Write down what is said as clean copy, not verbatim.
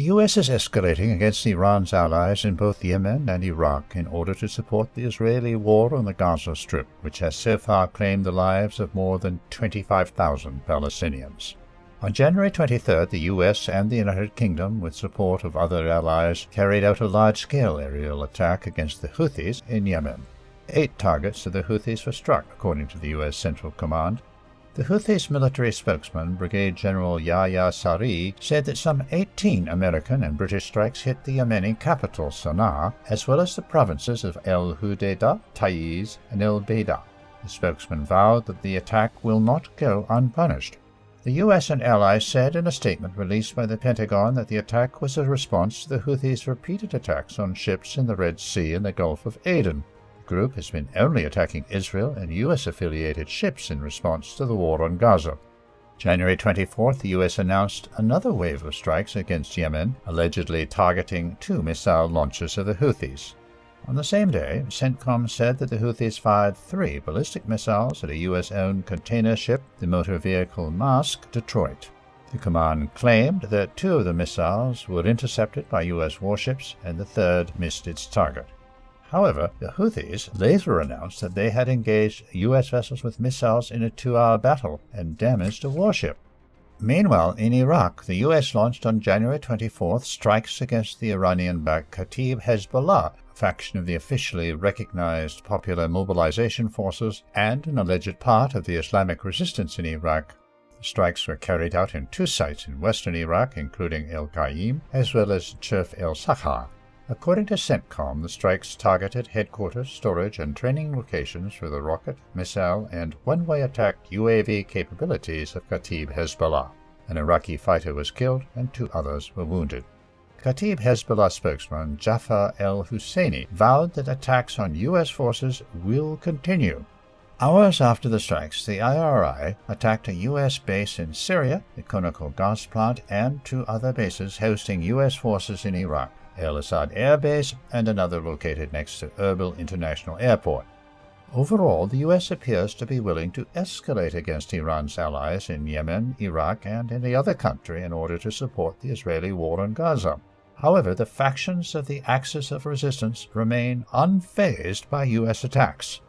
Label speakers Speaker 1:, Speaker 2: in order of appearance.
Speaker 1: The U.S. is escalating against Iran's allies in both Yemen and Iraq in order to support the Israeli war on the Gaza Strip, which has so far claimed the lives of more than 25,000 Palestinians. On January 23rd, the U.S. and the United Kingdom, with support of other allies, carried out a large-scale aerial attack against the Houthis in Yemen. 8 targets of the Houthis were struck, according to the U.S. Central Command. The Houthis' military spokesman, Brigadier General Yahya Saree, said that some 18 American and British strikes hit the Yemeni capital, Sana'a, as well as the provinces of El Hudaydah, Taiz, and El Beida. The spokesman vowed that the attack will not go unpunished. The U.S. and allies said in a statement released by the Pentagon that the attack was a response to the Houthis' repeated attacks on ships in the Red Sea and the Gulf of Aden. The group has been only attacking Israel and U.S.-affiliated ships in response to the war on Gaza. January 24th, the U.S. announced another wave of strikes against Yemen, allegedly targeting 2 missile launches of the Houthis. On the same day, CENTCOM said that the Houthis fired 3 ballistic missiles at a U.S.-owned container ship, the motor vehicle Maersk, Detroit. The command claimed that 2 of the missiles were intercepted by U.S. warships and the 3rd missed its target. However, the Houthis later announced that they had engaged U.S. vessels with missiles in a 2-hour battle and damaged a warship. Meanwhile, in Iraq, the U.S. launched on January 24th strikes against the Iranian-backed Kataib Hezbollah, a faction of the officially recognized Popular Mobilization Forces and an alleged part of the Islamic resistance in Iraq. The strikes were carried out in 2 sites in western Iraq, including El Qaim, as well as Chirf el-Sakhar. According to CENTCOM, the strikes targeted headquarters, storage, and training locations for the rocket, missile, and one-way attack UAV capabilities of Kataib Hezbollah. An Iraqi fighter was killed and 2 others were wounded. Kataib Hezbollah spokesman Jafar el-Husseini vowed that attacks on U.S. forces will continue. Hours after the strikes, the IRI attacked a U.S. base in Syria, the Conoco gas plant, and 2 other bases hosting U.S. forces in Iraq, El Asad Air Base and another located next to Erbil International Airport. Overall, the U.S. appears to be willing to escalate against Iran's allies in Yemen, Iraq, and any other country in order to support the Israeli war on Gaza. However, the factions of the Axis of Resistance remain unfazed by U.S. attacks.